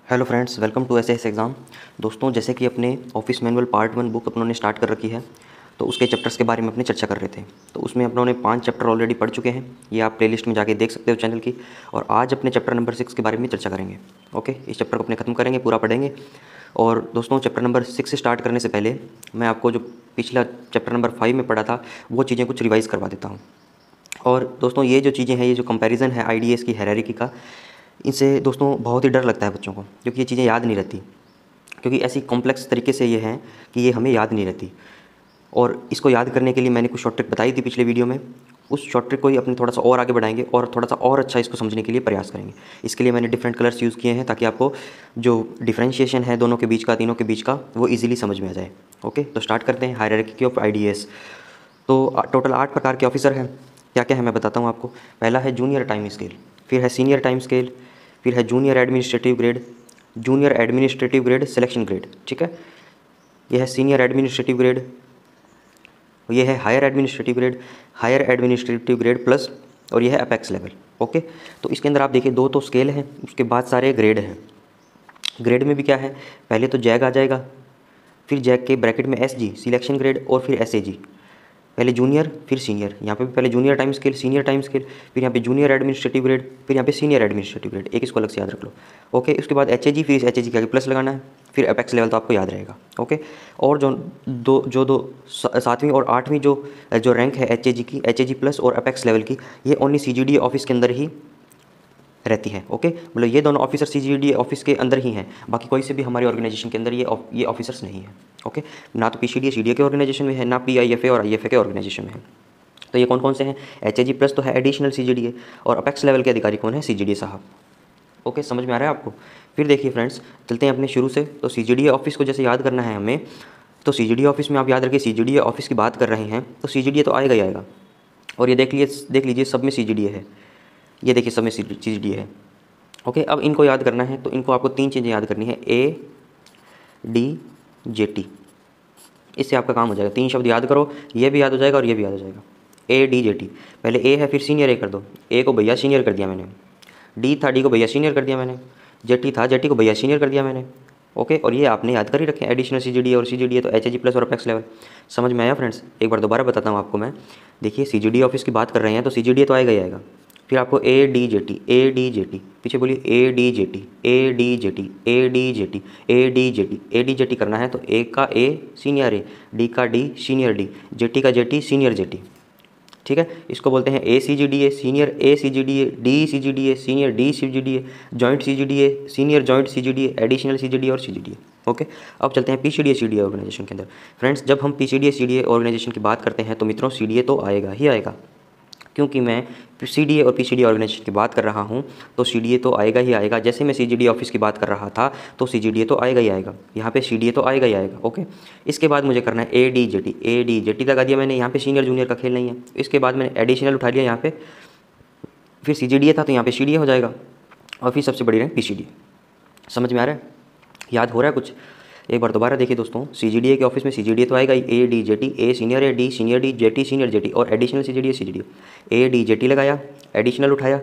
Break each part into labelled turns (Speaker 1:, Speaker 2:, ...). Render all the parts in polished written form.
Speaker 1: Hello friends, welcome to SS exam. दोस्तों, जैसे कि अपने ऑफिस मैनुअल पार्ट 1 बुक अपनों ने स्टार्ट कर रखी है, तो उसके चैप्टर्स के बारे में अपनी चर्चा कर रहे थे। तो उसमें अपनों ने 5 चैप्टर ऑलरेडी पढ़ चुके हैं। ये आप प्लेलिस्ट में जाके देख सकते हो चैनल की। और आज अपने चैप्टर नंबर 6 के बारे में चर्चा करेंगे। ओके, इस चैप्टर को अपने ख़त्म करेंगे, पूरा पढ़ेंगे। और दोस्तों, चैप्टर नंबर 6 से स्टार्ट करने से पहले मैं आपको जो पिछला चैप्टर नंबर 5 में पढ़ा था वो चीज़ें कुछ रिवाइज़ करवा देता हूँ। और दोस्तों, ये जो चीज़ें हैं, ये जो कंपैरिजन है आईडीएस की हायरार्की का, इनसे दोस्तों बहुत ही डर लगता है बच्चों को, क्योंकि ये चीज़ें याद नहीं रहती। क्योंकि ऐसी कॉम्प्लेक्स तरीके से ये हैं कि ये हमें याद नहीं रहती। और इसको याद करने के लिए मैंने कुछ शॉर्ट ट्रिक बताई थी पिछले वीडियो में। उस शॉर्ट ट्रिक को ही अपने थोड़ा सा और आगे बढ़ाएंगे और थोड़ा सा और अच्छा इसको समझने के लिए प्रयास करेंगे। इसके लिए मैंने डिफरेंट कलर्स यूज़ किए हैं, ताकि आपको जो डिफरेंशिएशन है दोनों के बीच का, तीनों के बीच का, वो ईजिली समझ में आ जाए। ओके, तो स्टार्ट करते हैं हायरार्की ऑफ आईडीएस। तो टोटल 8 प्रकार के ऑफिसर हैं। क्या क्या है मैं बताता हूँ आपको। पहला है जूनियर टाइम स्केल, फिर है सीनियर टाइम स्केल, फिर है junior administrative grade, junior administrative grade selection grade. ठीक है, यह है सीनियर एडमिनिस्ट्रेटिव ग्रेड, ये है higher administrative grade, higher administrative grade plus, और ये है अपेक्स लेवल। ओके, तो इसके अंदर आप देखिए 2 तो स्केल हैं, उसके बाद सारे ग्रेड हैं। ग्रेड में भी क्या है, पहले तो जैग आ जाएगा, फिर जैग के ब्रैकेट में एस जी सिलेक्शन ग्रेड, और फिर एस ए जी। पहले जूनियर फिर सीनियर, यहाँ पे भी पहले junior time scale, senior time scale, फिर यहाँ पे जूनियर एडमिनिस्ट्रेटिव ग्रेड, फिर यहाँ पे सीनियर एडमिनिस्ट्रेटिव ग्रेड। एक इसको अलग से याद रख लो। ओके, उसके बाद एच ए जी, फिर एच ए जी के आगे प्लस लगाना है, फिर अपेक्स लेवल तो आपको याद रहेगा। ओके, और जो दो 7वीं और 8वीं जो रैंक है एच ए जी की, एच ए जी प्लस और अपेक्स लेवल की, ये ओनली सी जी डी ऑफिस के अंदर ही रहती है। ओके, मतलब ये दोनों ऑफिसर सीजीडी ऑफिस के अंदर ही हैं, बाकी कोई से भी हमारी ऑर्गेनाइजेशन के अंदर ये ऑफिसर्स नहीं है। ओके, ना तो पीसीडीए सीडीए के ऑर्गेनाइजेशन में है, ना पीआईएफए और आईएफए के ऑर्गेनाइजेशन में है। तो ये कौन कौन से हैं, एचएजी प्लस तो है एडिशनल सीजीडीए, और अपेक्स लेवल के अधिकारी कौन है, सीजीडीए साहब। ओके, समझ में आ रहा है आपको। फिर देखिए फ्रेंड्स, चलते हैं अपने शुरू से। तो सीजीडीए ऑफिस को जैसे याद करना है हमें, तो सीजीडीए ऑफिस में आप याद रखिए, सीजीडीए ऑफिस की बात कर रहे हैं तो सीजीडीए तो आएगा ही आएगा। और ये देख लीजिए सब में सीजीडीए है, ये देखिए सब में सीजीडीए है। ओके, अब इनको याद करना है तो इनको आपको 3 चीज़ें याद करनी है, ए डी जे टी। इससे आपका काम हो जाएगा। 3 शब्द याद करो, ये भी याद हो जाएगा और ये भी याद हो जाएगा। ए डी जे टी, पहले ए है फिर सीनियर ए कर दो, ए को भैया सीनियर कर दिया मैंने, डी था डी को भैया सीनियर कर दिया मैंने, जेटी था जेटी को भैया सीनियर कर दिया मैंने। ओके, और ये आपने याद कर ही रखे, एडिशनल सी जी डी और सी जी डी है तो एच ए जी प्लस और अपेक्स लेवल। समझ में आया फ्रेंड्स। एक बार दोबारा बताता हूँ आपको मैं। देखिए, सी जी डी ऑफिस की बात कर रहे हैं तो सी जी डी तो आएगा ही आएगा। फिर आपको A D J T, A D J T, पीछे बोलिए A D J T, A D J T, A D J T, A D J T, A D J T करना है तो ए का A senior A, D का D senior D, J T का J T senior J T. ठीक है, इसको बोलते हैं A C G D A, senior A C G D A, D C G D A, senior D C G D A, joint C G D A, senior joint C G D A, additional C G D A और C G D A. Okay, अब चलते हैं P C D A C D A organisation के अंदर। Friends, जब हम P C D A C D A organisation की बात करते हैं तो मित्रों सी डी ए तो आएगा ही आएगा, क्योंकि मैं सी डी ए और P C D A organisation की बात कर रहा हूँ तो सी डी ए तो आएगा ही आएगा। जैसे मैं सी जी डी ऑफिस की बात कर रहा था तो सी जी डी ए तो आएगा ही आएगा, यहाँ पे सी डी ए तो आएगा ही आएगा। ओके, इसके बाद मुझे करना है ए D J T, A D J T लगा दिया मैंने, यहाँ पे सीनियर जूनियर का खेल नहीं है। इसके बाद मैंने एडिशनल उठा लिया यहाँ पे, फिर सी जी डी ए था तो यहाँ पे सी डी ए हो जाएगा, और फिर सबसे बड़ी rank P C D A. समझ में आ रहा है, याद हो रहा है कुछ। एक बार दोबारा देखिए दोस्तों, सी जी डी ए के ऑफिस में सी जी डी ए तो आएगा ही, A D J T, A senior A, D senior D, J T senior J T, और additional C G D A C G D A. A D J T लगाया, additional उठाया,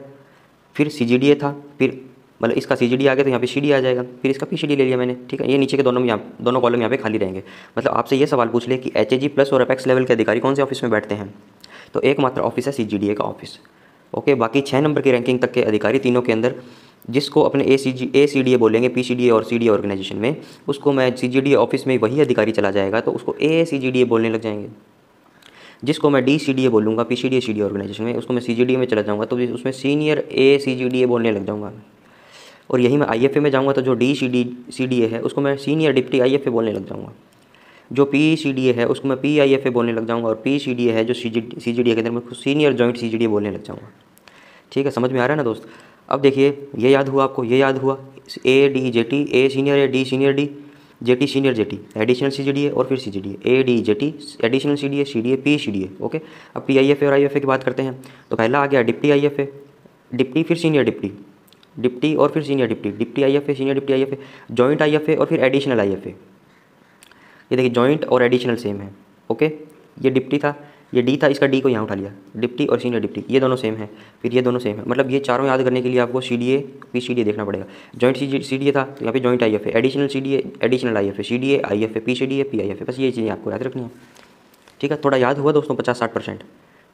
Speaker 1: फिर C G D ए था, फिर मतलब इसका सी G D आ गया तो यहाँ पे सी डी आ जाएगा, फिर इसका पी सी डी ले लिया मैंने। ठीक है, ये नीचे के दोनों कॉलम यहाँ पे खाली रहेंगे। मतलब आपसे ये सवाल पूछ ले कि एच ए जी प्लस और अपेक्स लेवल के अधिकारी कौन से ऑफिस में बैठते हैं, तो एकमात्र ऑफिस है सी जी डी ए का ऑफिस। ओके, बाकी 6 नंबर की रैंकिंग तक के अधिकारी तीनों के अंदर, जिसको अपने ए सी डी ए बोलेंगे पी सी डी ए और सी डी ए ऑर्गेनाइजेशन में, उसको मैं सी जी डी ए ऑफिस में वही अधिकारी चला जाएगा तो उसको ए सी जी डी ए बोलने लग जाएंगे। जिसको मैं डी सी डी ए बोलूँगा P C D A C D organisation में, उसको मैं सी जी डी ए में चला जाऊँगा तो उसमें senior A C G D A बोलने लग जाऊँगा। और यही मैं आई एफ ए में जाऊँगा तो जो डी सी डी ए है उसको मैं सीनियर डिप्टी आई एफ ए बोलने लग जाऊँगा। जो पी सी डी ए है उसको मैं पी आई एफ ए बोलने लग जाऊँगा, और पी सी डी ए है जो सी जी डी ए के अंदर मैं senior joint C G D A बोलने लग जाऊँगा। ठीक है, समझ में आ रहा है ना दोस्त। अब देखिए, ये याद हुआ आपको, ये याद हुआ, A D J T, A senior A, D senior D, J T senior J T, additional C G D A और फिर C G D A, A D J T, additional C D A, P C D A. Okay, अब P I F A और I F ए की बात करते हैं तो पहला आ गया डिप्टी आई एफ ए, डिप्टी फिर सीनियर डिप्टी, डिप्टी और फिर senior deputy, deputy I F A, senior deputy I F A, joint I F A और फिर एडिशनल आई एफ ए। ये देखिए जॉइंट और एडिशनल सेम है। ओके, ये डिप्टी था, ये डी था, इसका डी को यहाँ उठा लिया, डिप्टी और सीनियर डिप्टी ये दोनों सेम है, फिर ये दोनों सेम है, मतलब ये चारों याद करने के लिए आपको CDA PCDA देखना पड़ेगा। जॉइंट CDA था तो यहाँ पे जॉइंट IF है, एडिशनल CDA एडिशनल IF है, CDA IF है, PCDA PIF है, बस ये चीज़ें आपको याद रखनी है। ठीक है, थोड़ा याद हुआ दोस्तों 50-60%।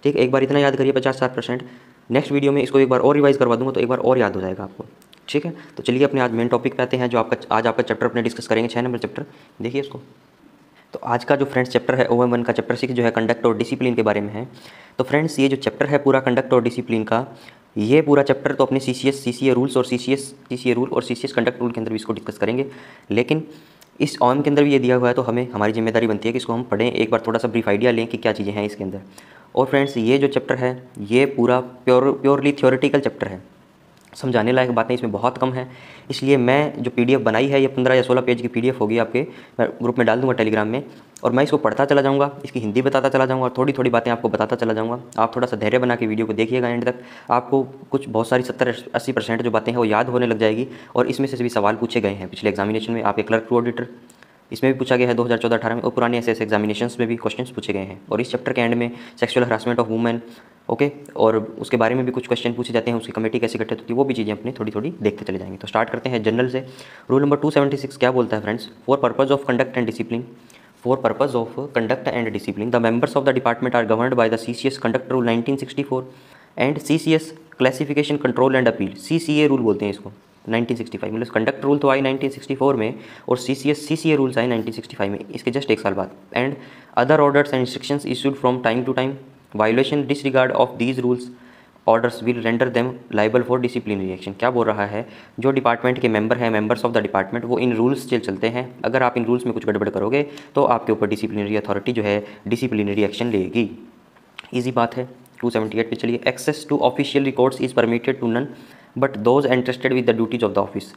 Speaker 1: ठीक, एक बार इतना याद करिए 50-60%। नेक्स्ट वीडियो में इसको एक बार और रिवाइज़ करवा दूँगा तो एक बार और याद हो जाएगा आपको। ठीक है, तो चलिए अपने आज मेन टॉपिक पे आते हैं, जो आज आपका चैप्टर अपने डिस्कस करेंगे 6 नंबर चैप्टर, देखिए इसको। तो आज का जो फ्रेंड्स चैप्टर है OM1 का चैप्टर 6 जो है कंडक्ट और डिसिप्लिन के बारे में है। तो फ्रेंड्स ये जो चैप्टर है पूरा कंडक्ट और डिसिप्लिन का, ये पूरा चैप्टर तो अपने CCA रूल्स और CCA रूल और CCS कंडक्ट रूल के अंदर भी इसको डिस्कस करेंगे, लेकिन इस OM के अंदर भी ये दिया हुआ है तो हमारी जिम्मेदारी बनती है कि इसको हम पढ़ें, एक बार थोड़ा सा ब्रीफ आइडिया लें कि क्या चीज़ें हैं इसके अंदर। और फ्रेंड्स ये जो चैप्टर है ये पूरा प्योरली थ्योरेटिकल चैप्टर है, समझाने लायक बातें इसमें बहुत कम है, इसलिए मैं जो PDF बनाई है ये 15 या 16 पेज की PDF होगी, आपके मैं ग्रुप में डाल दूंगा टेलीग्राम में, और मैं इसको पढ़ता चला जाऊंगा, इसकी हिंदी बताता चला जाऊंगा और थोड़ी थोड़ी बातें आपको बताता चला जाऊंगा। आप थोड़ा सा धैर्य बना के वीडियो को देखिएगा एंड तक, आपको कुछ बहुत सारी 70-80% जो बातें हैं वो याद होने लग जाएगी। और इसमें से भी सवाल पूछे गए हैं पिछले एग्जामिनेशन में, आपके क्लर्क टू ऑडिटर इसमें भी पूछा गया है 2014-18 में, और पुराने SS एग्जामिनेशंस में भी क्वेश्चंस पूछे गए हैं। और इस चैप्टर के एंड में sexual harassment of women, okay, और उसके बारे में भी कुछ क्वेश्चन पूछे जाते हैं, उसकी कमेटी कैसे गठित होती है, वो भी चीज़ें अपनी थोड़ी थोड़ी देखते चले जाएंगे। तो स्टार्ट करते हैं जनरल से। रूल नंबर 276 क्या बोलता है friends? For purpose of conduct and discipline, for purpose of conduct and discipline the members of the department are governed by the CCS conduct rule 1964 and CCS classification control and appeal, CCA rule बोलते हैं इसको 1965, मतलब conduct rule तो आई 1964 में और CCA rules आए 1965 में, इसके जस्ट एक साल बाद। And other orders and instructions issued from time to time, violation disregard of these rules orders will render them liable for disciplinary action. क्या बोल रहा है? जो डिपार्टमेंट के मेंबर हैं, मेंबर्स ऑफ द डिपार्टमेंट, वो इन रूल्स से चलते हैं, अगर आप इन रूल्स में कुछ गड़बड़ करोगे तो आपके ऊपर डिसिप्लिनरी अथॉरिटी जो है डिसिप्लिनरी एक्शन लेगी। ईजी बात है। 278 पे चलिए। Access to official records is permitted to none but those entrusted with the duties of the office.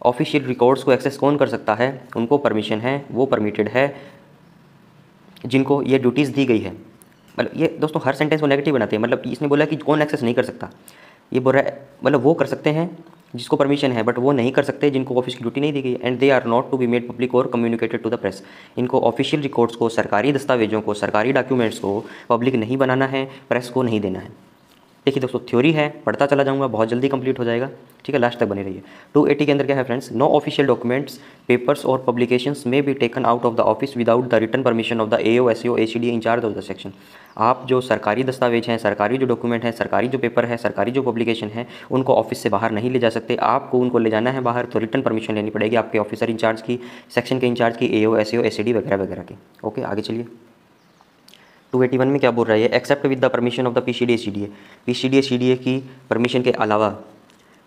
Speaker 1: Official records को एक्सेस कौन कर सकता है? उनको परमिशन है, वो परमिटेड है जिनको ये ड्यूटीज़ दी गई है। मतलब ये दोस्तों हर सेंटेंस को नेगेटिव बनाते हैं, मतलब इसने बोला कि कौन एक्सेस नहीं कर सकता, ये बोल रहा है मतलब वो कर सकते हैं जिसको परमिशन है, बट वो नहीं कर सकते जिनको ऑफिस की ड्यूटी नहीं दी गई। And they are not to be made public और कम्युनिकेटेड टू द प्रेस। इनको ऑफिशियल रिकॉर्ड्स को, सरकारी दस्तावेजों को, सरकारी डॉक्यूमेंट्स को पब्लिक नहीं बनाना है, प्रेस को नहीं देना है। देखिए दोस्तों थ्योरी है, पढ़ता चला जाऊंगा, बहुत जल्दी कंप्लीट हो जाएगा, ठीक है, लास्ट तक बने रहिए। 280 के अंदर क्या है friends? No official documents, papers और पब्लिकेशंस में be taken out of the office without the written permission of the AO SEO ACD incharge of the section. आप जो सरकारी दस्तावेज हैं, सरकारी जो डॉक्यूमेंट हैं, सरकारी जो पेपर है, सरकारी जो पब्लिकेशन है, उनको ऑफिस से बाहर नहीं ले जा सकते। आपको उनको ले जाना है बाहर तो रिटन परमिशन लेनी पड़ेगी आपके ऑफिसर इंचार्ज की, सेक्शन के इंचार्ज की, AO SEO ACD वगैरह वगैरह की। ओके, आगे चलिए। 281 में क्या बोल रहा है? Except with the permission of the PCDA CDA की परमिशन के अलावा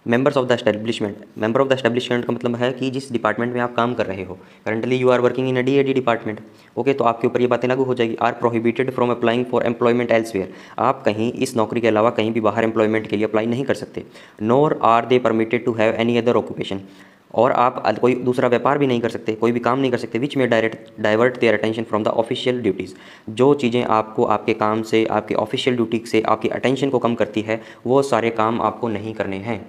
Speaker 1: members of the establishment. Member of the establishment का मतलब है कि जिस डिपार्टमेंट में आप काम कर रहे हो, currently you are working in DAD department, okay, तो आपके ऊपर ये बातें लागू हो जाएगी। Are prohibited from applying for employment elsewhere. आप कहीं इस नौकरी के अलावा कहीं भी बाहर एम्प्लॉयमेंट के लिए अप्लाई नहीं कर सकते। Nor are they permitted to have any other occupation. और आप कोई दूसरा व्यापार भी नहीं कर सकते, कोई भी काम नहीं कर सकते। विच में divert their attention from the official duties. जो चीज़ें आपको आपके काम से, आपके ऑफिशियल ड्यूटी से आपकी अटेंशन को कम करती है, वो सारे काम आपको नहीं करने हैं।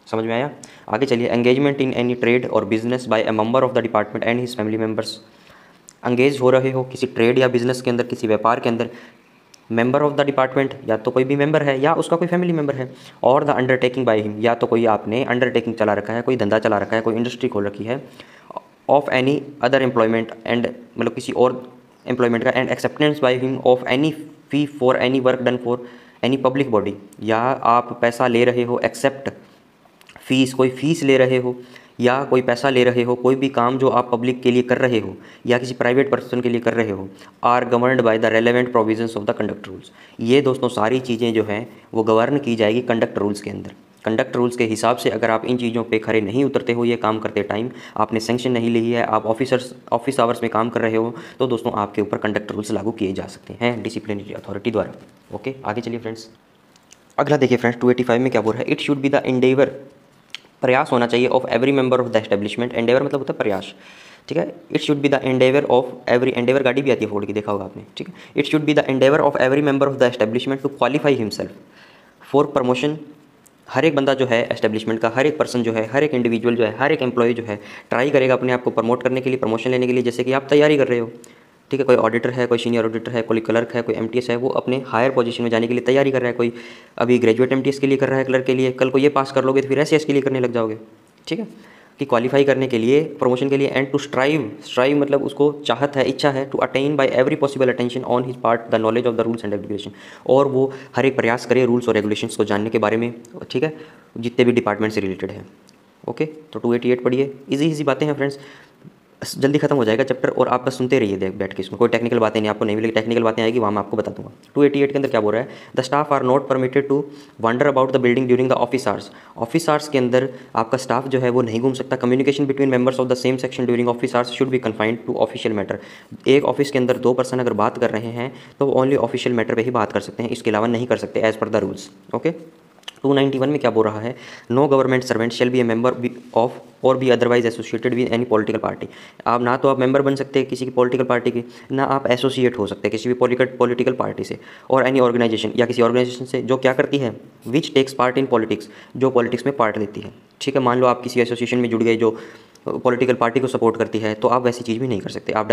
Speaker 1: समझ में आया? आगे चलिए। एंगेजमेंट इन एनी ट्रेड और business by a member of the department and his family members. Engage हो रहे हो किसी ट्रेड या बिजनेस के अंदर, किसी व्यापार के अंदर, मेंबर ऑफ द डिपार्टमेंट या तो कोई भी मेंबर है या उसका कोई फैमिली मेंबर है, और द अंडरटेकिंग बाय हिम, या तो कोई आपने अंडरटेकिंग चला रखा है, कोई धंधा चला रखा है, कोई इंडस्ट्री खोल रखी है, of any other employment and मतलब किसी और एम्प्लॉयमेंट का, and acceptance by him of any fee for any work done for any public body. या आप पैसा ले रहे हो, एक्सेप्ट फीस, कोई फीस ले रहे हो या कोई पैसा ले रहे हो, कोई भी काम जो आप पब्लिक के लिए कर रहे हो या किसी प्राइवेट पर्सन के लिए कर रहे हो, are governed by the relevant provisions of the conduct rules. ये दोस्तों सारी चीज़ें जो हैं वो गवर्न की जाएगी कंडक्ट रूल्स के अंदर। कंडक्ट रूल्स के हिसाब से अगर आप इन चीज़ों पे खरे नहीं उतरते हो, ये काम करते टाइम आपने सेंक्शन नहीं ली है, आप ऑफिस आवर्स में काम कर रहे हो, तो दोस्तों आपके ऊपर कंडक्ट रूल्स लागू किए जा सकते हैं डिसिप्लिनरी अथॉरिटी द्वारा। ओके, आगे चलिए फ्रेंड्स। अगला देखिए फ्रेंड्स 285 में क्या बोल रहा है? It should be the Endeavour, प्रयास होना चाहिए of every member of the establishment. Endeavour मतलब होता है प्रयास, ठीक है। It should be the endeavour of every, Endeavour गाड़ी भी आती है फोर्ड की, देखा होगा आपने, ठीक है। It should be the endeavour of every member of the establishment to qualify himself for promotion. हर एक बंदा जो है एस्टेब्लिशमेंट का, हर एक पर्सन जो है, हर एक इंडिविजुअल जो है, हर एक एम्प्लॉय जो है ट्राई करेगा अपने आप को प्रमोट करने के लिए, प्रमोशन लेने के लिए। जैसे कि आप तैयारी कर रहे हो, ठीक है, कोई ऑडिटर है, कोई सीनियर ऑडिटर है, कोई क्लर्क है, कोई एमटीएस है, वो अपने हायर पोजीशन में जाने के लिए तैयारी कर रहा है। कोई अभी ग्रेजुएट एमटीएस के लिए कर रहा है क्लर्क के लिए, कल को ये पास कर लोगे तो फिर एसएएस के लिए करने लग जाओगे। ठीक है, कि क्वालिफाई करने के लिए, प्रमोशन के लिए, एंड टू स्ट्राइव मतलब उसको चाहत है, इच्छा है, to attain by every possible attention on his part the knowledge of the rules and regulation, और वो हर एक प्रयास करे रूल्स और रेगुलेशंस को जानने के बारे में। ठीक है, जितने भी डिपार्टमेंट से रिलेटेड है। ओके, तो 288 पढ़िए, इजी बातें हैं फ्रेंड्स, जल्दी खत्म हो जाएगा चैप्टर, और आप बस सुनते रहिए देख बैठ के, इसमें कोई टेक्निकल बातें नहीं, आपको नहीं मिलेगी, टेक्निकल बातें आएगी वहाँ मैं आपको बता दूंगा। 288 के अंदर क्या बोल रहा है, the staff are not permitted to wander about the building during the office hours. Office hours के अंदर आपका स्टाफ जो है वो नहीं घूम सकता। Communication between members of the same section during office hours should be confined to official matter. एक ऑफिस के अंदर 2 पर्सन अगर बात कर रहे हैं तो ओनली ऑफिशियल मैटर पर ही बात कर सकते हैं, इसके अलावा नहीं कर सकते as per the rules. Okay, 291 में क्या बोल रहा है, no government servant shall be a member of और be otherwise associated with any political party. आप ना तो आप मेंबर बन सकते हैं किसी की पॉलिटिकल पार्टी की, ना आप एसोसिएट हो सकते हैं किसी भी पॉलिटिकल पार्टी से, और एनी ऑर्गेनाइजेशन या किसी ऑर्गेनाइजेशन से जो क्या करती है, which takes part in politics, जो पॉलिटिक्स में पार्ट लेती है। ठीक है, मान लो आप किसी एसोसिएशन में जुड़ गए जो पॉलिटिकल पार्टी को सपोर्ट करती है, तो आप वैसी चीज़ भी नहीं कर सकते। आप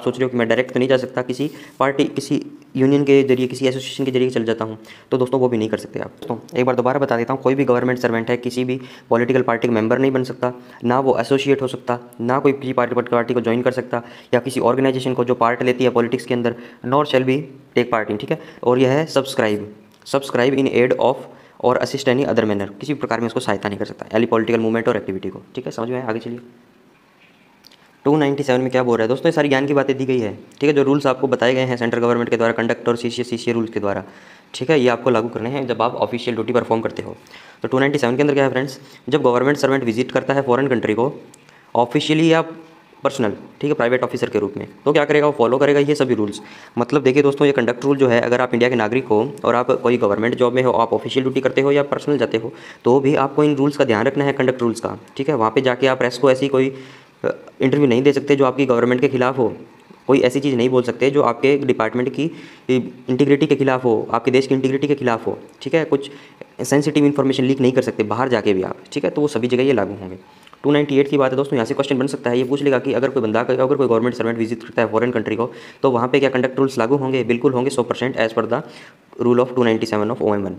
Speaker 1: सोच रहे हो कि मैं डायरेक्ट तो नहीं जा सकता किसी पार्टी, किसी यूनियन के जरिए, किसी एसोसिएशन के जरिए चल जाता हूँ, तो दोस्तों वो भी नहीं कर सकते आप। तो एक बार दोबारा बता देता हूँ, कोई भी गवर्नमेंट सर्वेंट है किसी भी पॉलिटिकल पार्टी का मेंबर नहीं बन सकता, ना वो एसोसिएट हो सकता, ना कोई किसी पार्टी को ज्वाइन कर सकता, या किसी ऑर्गेनाइजेशन को जो पार्ट लेती है पॉलिटिक्स के अंदर, nor shall be take part in. ठीक है, और यह है सब्सक्राइब इन एड ऑफ और असिस्ट एनी अदर मैनर, किसी भी प्रकार में उसको सहायता नहीं कर सकता एनी पॉलिटिकल मूवमेंट और एक्टिविटी को। ठीक है, समझ में आया, आगे चलिए। 297 में क्या बोल रहा है दोस्तों, ये सारी ज्ञान की बातें दी गई है। ठीक है, जो रूल्स आपको बताए गए हैं सेंट्रल गवर्नमेंट के द्वारा, कंडक्ट और सीसीए रूल्स के द्वारा, ठीक है, ये आपको लागू करने हैं जब आप ऑफिशियल ड्यूटी परफॉर्म करते हो। तो 297 के अंदर क्या है फ्रेंड्स, जब गवर्नमेंट सर्वेंट विजिट करता है फॉरेन कंट्री को ऑफिशियली या पर्सनल, ठीक है, प्राइवेट ऑफिसर के रूप में, तो क्या करेगा, वो फॉलो करेगा ये सभी रूल्स। मतलब देखिए दोस्तों, ये कंडक्ट रूल जो है, अगर आप इंडिया के नागरिक हो और आप कोई गवर्नमेंट जॉब में हो, आप ऑफिशियल ड्यूटी करते हो या पर्सनल जाते हो, तो भी आपको इन रूल्स का ध्यान रखना है, कंडक्ट रूल्स का। ठीक है, वहाँ पे जाके आप प्रेस को ऐसी कोई इंटरव्यू नहीं दे सकते जो आपकी गवर्नमेंट के खिलाफ हो, कोई ऐसी चीज़ नहीं बोल सकते जो आपके डिपार्टमेंट की इंटीग्रिटी के खिलाफ हो, आपके देश की इंटीग्रिटी के खिलाफ हो। ठीक है, कुछ सेंसिटिव इन्फॉर्मेशन लीक नहीं कर सकते बाहर जाके भी आप। ठीक है, तो वो सभी जगह ये लागू होंगे। 298 की बात है दोस्तों, यहाँ से क्वेश्चन बन सकता है, ये पूछ लेगा कि अगर कोई गवर्नमेंट सर्वेंट विजिट करता है फॉरेन कंट्री को, तो वहाँ पे क्या कंडक्ट रूल्स लागू होंगे? बिल्कुल होंगे, 100% as per the rule of 297 of OM1।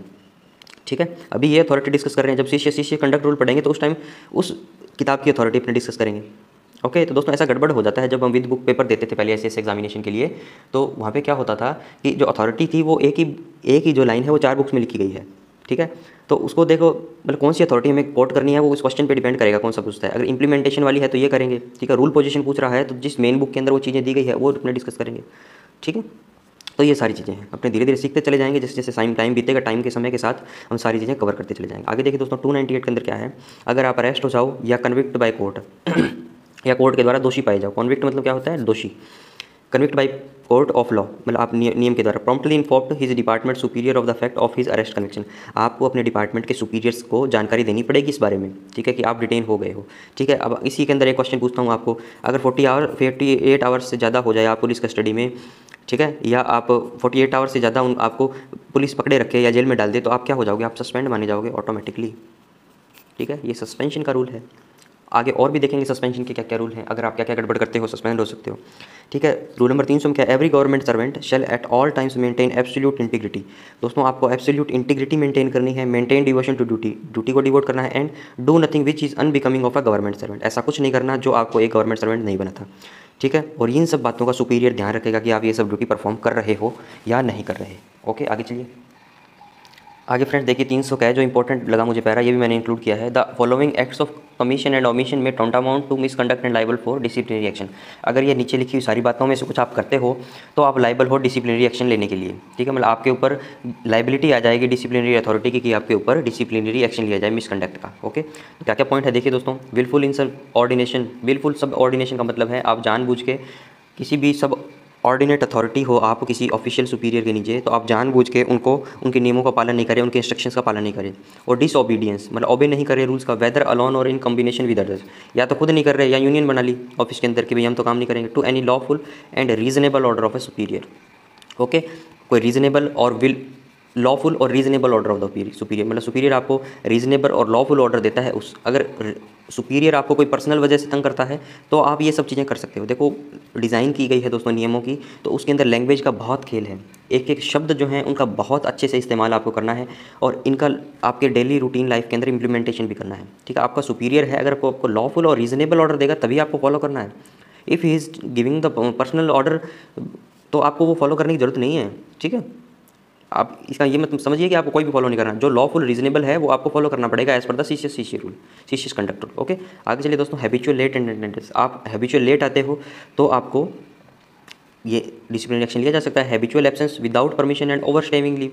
Speaker 1: ठीक है, अभी ये अथॉरिटी डिस्कस कर रहे हैं, जब सीसीए कंडक्ट रूल पढ़ेंगे तो उस टाइम उस किताब की अथॉरिटी अपने डिस्कस करेंगे। ओके, तो दोस्तों ऐसा गड़बड़ हो जाता है, जब हम विद बुक पेपर देते थे पहले एसएस एग्जामिनेशन के लिए, तो वहाँ पे क्या होता था कि जो अथॉरिटी थी वो एक ही जो लाइन है वो 4 बुक्स में लिखी गई है। ठीक है, तो उसको देखो, मतलब कौन सी अथॉरिटी हमें कोट करनी है वो उस क्वेश्चन पे डिपेंड करेगा कौन सा पूछता है। अगर इंप्लीमेंटेशन वाली है तो ये करेंगे, ठीक है, रूल पोजीशन पूछ रहा है तो जिस मेन बुक के अंदर वो चीज़ें दी गई है वो अपने डिस्कस करेंगे। ठीक है, तो ये सारी चीज़ें हैं, अपने धीरे धीरे सीखते चले जाएंगे, जैसे जैसे टाइम बीतेगा, टाइम के समय के साथ हम सारी चीज़ें कवर करते चले जाएंगे। आगे देखिए दोस्तों, 298 के अंदर क्या है, अगर आप अरेस्ट हो जाओ या कन्विक्ट बाय कोर्ट या कोर्ट के द्वारा दोषी पाए जाओ। कन्विक्ट मतलब क्या होता है? दोषी। Convict by court of law मतलब आप नियम के द्वारा। Promptly informed his department superior of the fact of his arrest conviction. आपको अपने डिपार्टमेंट के सुपीरियर्स को जानकारी देनी पड़ेगी इस बारे में, ठीक है, कि आप डिटेन हो गए हो। ठीक है, अब इसी के अंदर एक क्वेश्चन पूछता हूँ आपको, अगर 48 आवर्स से ज़्यादा हो जाए आप पुलिस कस्टडी में, ठीक है, या आप 48 आवर्स से ज़्यादा आपको पुलिस पकड़े रखे या जेल में डाल दे, तो आप क्या हो जाओगे? आप सस्पेंड माने जाओगे ऑटोमेटिकली। ठीक है, ये सस्पेंशन का रूल है। आगे और भी देखेंगे सस्पेंशन के क्या क्या रूल हैं, अगर आप क्या क्या गड़बड़ करते हो सस्पेंड हो सकते हो। ठीक है, रूल नंबर 300 में क्या? Every government servant shall at all times maintain absolute integrity. दोस्तों आपको एब्सोल्यूट इंटीग्रिटी मेंटेन करनी है, maintain devotion to duty, duty को डिवोट करना है, and do nothing which is unbecoming of a government servant. ऐसा कुछ नहीं करना जो आपको एक गवर्नमेंट सर्वेंट नहीं बना था। ठीक है, और इन सब बातों का सुपीरियर ध्यान रखेगा कि आप ये सब ड्यूटी परफॉर्म कर रहे हो या नहीं कर रहे। ओके, आगे चलिए। आगे फ्रेंड्स देखिए 300 का है जो इंपॉर्टेंट लगा मुझे पैरा, ये भी मैंने इंक्लूड किया है। The following acts of commission and omission में tantamount to misconduct and liable for disciplinary action. अगर ये नीचे लिखी हुई सारी बातों में से कुछ आप करते हो तो आप लाइबल हो डिसिप्लिनरी एक्शन लेने के लिए। ठीक है, मतलब आपके ऊपर लाइबिलिटी आ जाएगी डिसिप्लिनरी अथॉरिटी की कि आपके ऊपर डिसिप्लिनरी एक्शन लिया जाए मिसकंडक्ट का। ओके, तो क्या क्या पॉइंट है देखिए दोस्तों। विलफुल इन सब ऑर्डिनेशन, विलफुल सब ऑर्डिनेशन का मतलब है आप जानबूझ के किसी भी सब ऑर्डिनेट अथॉरिटी हो आप किसी ऑफिशियल सुपीरियर के नीचे, तो आप जानबूझ के उनको उनके नियमों का पालन नहीं करें, उनके इंस्ट्रक्शंस का पालन नहीं करें। और डिसओबीडियंस मतलब ओबे नहीं कर रहे रूल्स का, वेदर अलोन और इन कॉम्बिनेशन विद अदर्स, या तो खुद नहीं कर रहे या यूनियन बना ली ऑफिस के अंदर कि भाई हम तो काम नहीं करेंगे। To any lawful and reasonable order of a superior. Okay, कोई रीजनेबल और लॉफुल और reasonable order of the superior, मतलब सुपीरियर आपको रीजनेबल और लॉफुल ऑर्डर देता है। उस अगर सुपीरियर आपको कोई पर्सनल वजह से तंग करता है तो आप ये सब चीज़ें कर सकते हो। देखो डिज़ाइन की गई है दोस्तों नियमों की, तो उसके अंदर लैंग्वेज का बहुत खेल है। एक एक शब्द जो है उनका बहुत अच्छे से इस्तेमाल आपको करना है और इनका आपके डेली रूटीन लाइफ के अंदर इंप्लीमेंटेशन भी करना है। ठीक है, आपका सुपीरियर है, अगर आपको लॉफुल और रीजनेबल ऑर्डर देगा तभी आपको फॉलो करना है। If he is giving the personal order तो आपको वो फॉलो करने की ज़रूरत नहीं है। ठीक है, आप इसका ये मतलब समझिए कि आपको कोई भी फॉलो नहीं करना, जो लॉफुल रीजनेबल है वो आपको फॉलो करना पड़ेगा as per the CCS rule, CCS conduct rule. Okay, आगे चलिए दोस्तों, हैबिचुअल लेट एंड अटेंडेंस। आप हैबिचुअल लेट आते हो तो आपको ये डिसिप्लिनरी एक्शन लिया जा सकता है। Habitual absence without permission and over staying leave.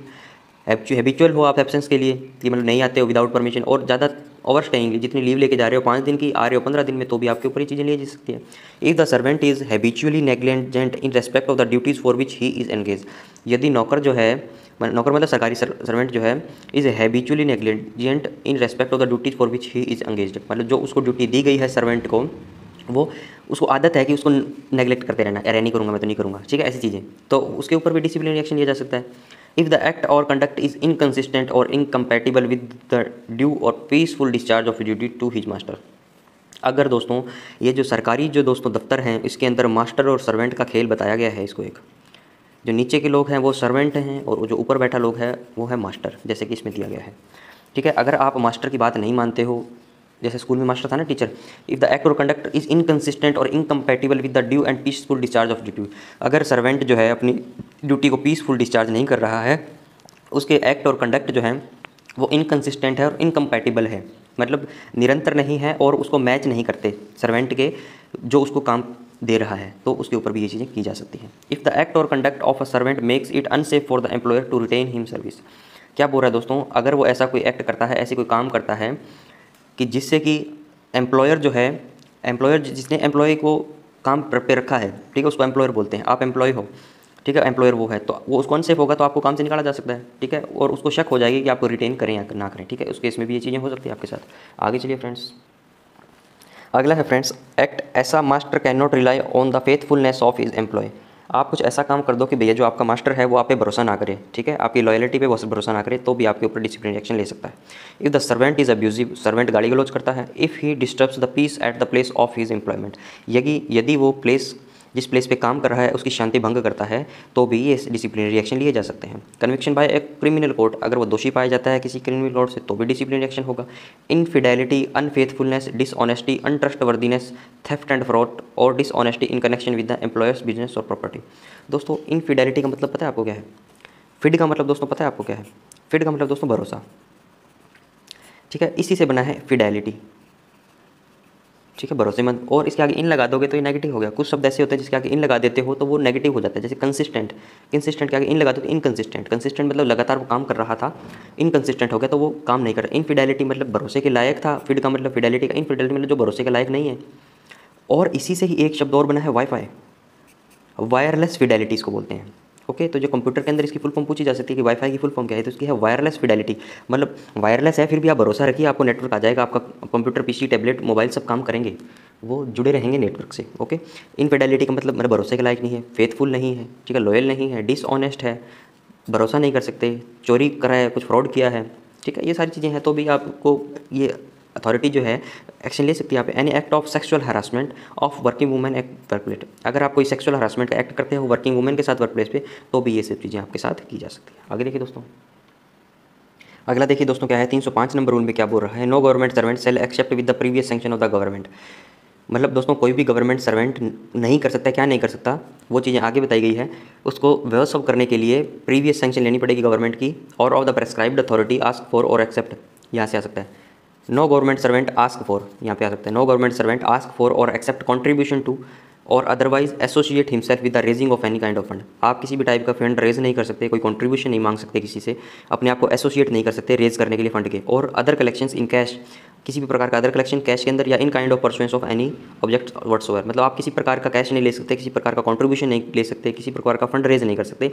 Speaker 1: Habitual हो आप एब्सेंस के लिए कि मतलब नहीं आते हो विदाउट परमिशन, और ज़्यादा ओवर स्टेइंग लीव, जितनी लीव लेके जा रहे हो 5 दिन की, आ रहे हो 15 दिन में, तो भी आपके ऊपर ये चीज़ें ली जा सकती है। If the servant is habitually negligent in respect of the duties for which he is engage. यदि नौकर जो है, नौकर मतलब सरकारी सर्वेंट जो है, is habitually negligent in respect of the duties for which he is engaged, मतलब जो उसको ड्यूटी दी गई है सर्वेंट को, वो उसको आदत है कि उसको नेगलेक्ट करते रहना, अरे नहीं करूँगा मैं तो नहीं करूँगा, ठीक है, ऐसी चीज़ें, तो उसके ऊपर भी डिसिप्लिनरी एक्शन लिया जा सकता है। इफ़ द एक्ट और कंडक्ट इज़ इनकन्सिस्टेंट और इनकम्पैटिबल विद द ड्यू और peaceful discharge of duty to his master. अगर दोस्तों ये जो सरकारी जो दोस्तों दफ्तर हैं, इसके अंदर मास्टर और सर्वेंट का खेल बताया गया है। इसको एक जो नीचे के लोग हैं वो सर्वेंट हैं और जो ऊपर बैठा लोग है वो है मास्टर, जैसे कि इसमें दिया गया है। ठीक है, अगर आप मास्टर की बात नहीं मानते हो, जैसे स्कूल में मास्टर था ना, टीचर, इफ़ द एक्ट और कंडक्ट इज़ इनकन्सिस्टेंट और incompatible with the due and peaceful discharge of duty. अगर सर्वेंट जो है अपनी ड्यूटी को पीसफुल डिस्चार्ज नहीं कर रहा है, उसके एक्ट और कंडक्ट जो है वो इनकन्सिस्टेंट है और इनकम्पैटिबल है, मतलब निरंतर नहीं है और उसको मैच नहीं करते सर्वेंट के जो उसको काम दे रहा है, तो उसके ऊपर भी ये चीज़ें की जा सकती हैं। इफ़ द एक्ट और conduct of a servant makes it unsafe for the employer to retain him service. क्या बोल रहा है दोस्तों, अगर वो ऐसा कोई एक्ट करता है, ऐसी कोई काम करता है कि जिससे कि एम्प्लॉयर जो है, एम्प्लॉयर जिसने एम्प्लॉय को काम पे रखा है, ठीक है, उसको एम्प्लॉयर बोलते हैं, आप एम्प्लॉय हो, ठीक है, एम्प्लॉयर वो है, तो वो उसको अनसेफ होगा तो आपको काम से निकाला जा सकता है। ठीक है, और उसको शक हो जाएगी कि आपको रिटेन करें या ना करें। ठीक है, उस केस में भी ये चीज़ें हो सकती है आपके साथ। आगे चलिए फ्रेंड्स, अगला है फ्रेंड्स एक्ट ऐसा master cannot rely on the faithfulness of his employ. आप कुछ ऐसा काम कर दो कि भैया जो आपका मास्टर है वो आप पे भरोसा ना करे, ठीक है, आपकी लॉयल्टी पे भरोसा ना करे, तो भी आपके ऊपर डिसिप्लिनरी एक्शन ले सकता है। If the servant is abusive, servant गाली गलौज करता है। If he disturbs the peace at the place of his employment, यदि वो प्लेस जिस प्लेस पे काम कर रहा है उसकी शांति भंग करता है, तो भी ये डिसिप्लिनरी एक्शन लिए जा सकते हैं। Conviction by a criminal court, अगर वो दोषी पाया जाता है किसी क्रिमिनल कोर्ट से, तो भी डिसिप्लिनरी एक्शन होगा। Infidelity, unfaithfulness, dishonesty, untrustworthiness, theft and fraud और dishonesty in connection with the employer's business और प्रॉपर्टी। दोस्तों इनफिडेलिटी का मतलब पता है आपको क्या है? फिड का मतलब दोस्तों पता है आपको क्या है? फिड का मतलब दोस्तों भरोसा, ठीक है, इसी से बना है फिडेलिटी, ठीक है, भरोसेमंद। और इसके आगे इन लगा दोगे तो ये नेगेटिव हो गया। कुछ शब्द ऐसे होते हैं जिसके आगे इन लगा देते हो तो वो नेगेटिव हो जाता है, जैसे कंसिस्टेंट, कंसिस्टेंट के आगे इन लगा दो तो इनकंसिस्टेंट, कंसिस्टेंट मतलब लगातार वो काम कर रहा था, इनकंसिस्टेंट हो गया तो वो काम नहीं कर रहा। इनफिडेलिटी मतलब भरोसे के लायक था, फिड का मतलब फिडेलिटी का, इनफिडेलिटी मतलब जो भरोसे के लायक नहीं है। और इसी से ही एक शब्द और बना है वाईफाई, वायरलेस फिडेलिटी इसको बोलते हैं। ओके, तो जो कंप्यूटर के अंदर इसकी फुल फॉर्म पूछी जा सकती है कि वाईफाई की फुल फॉर्म क्या है, तो इसकी है वायरलेस फिडेलिटी। मतलब वायरलेस है फिर भी आप भरोसा रखिए, आपको नेटवर्क आ जाएगा, आपका कंप्यूटर, पीसी, टैबलेट, मोबाइल सब काम करेंगे, वो जुड़े रहेंगे नेटवर्क से। ओके, इनफिडेलिटी का मतलब मेरे भरोसे के लायक नहीं है, फेथफुल नहीं है, ठीक है, लॉयल नहीं है, डिसऑनेस्ट है, भरोसा नहीं कर सकते, चोरी करा है, कुछ फ्रॉड किया है, ठीक है, ये सारी चीज़ें हैं, तो भी आपको ये अथॉरिटी जो है एक्शन ले सकती है। यहाँ पे any act of sexual harassment of working women at work place, अगर आप कोई सेक्सुअल हरासमेंट का एक्ट करते हो वर्किंग वुमेन के साथ वर्क प्लेस पे, तो भी ये सब चीज़ें आपके साथ की जा सकती है। आगे देखिए दोस्तों, अगला देखिए दोस्तों क्या है, 305 नंबर रूल में क्या बोल रहा है, no government servant shall except with the previous sanction of the government. मतलब दोस्तों कोई भी गवर्नमेंट सर्वेंट नहीं कर सकता, क्या नहीं कर सकता, वो चीज़ें आगे बताई गई है, उसको व्यवस्था करने के लिए प्रीवियस सैंक्शन लेनी पड़ेगी गवर्नमेंट की, or of the prescribed authority ask for or accept, यहाँ से आ सकता है। No government servant ask for, यहाँ पे आ सकता है, no government servant ask for or accept contribution to or otherwise associate himself with the raising of any kind of fund. आप किसी भी टाइप का फंड रेज नहीं कर सकते, कोई कंट्रीब्यूशन नहीं मांग सकते किसी से, अपने आप को एसोसिएट नहीं कर सकते रेज करने के लिए फंड के, और अदर कलेक्शंस इन कैश, किसी भी प्रकार का अदर कलेक्शन कैश के अंदर, या in kind of pursuance of any object whatsoever, मतलब आप किसी प्रकार का कैश नहीं ले सकते, किसी प्रकार का कंट्रीब्यूशन नहीं ले सकते, किसी प्रकार का फंड रेज नहीं कर सकते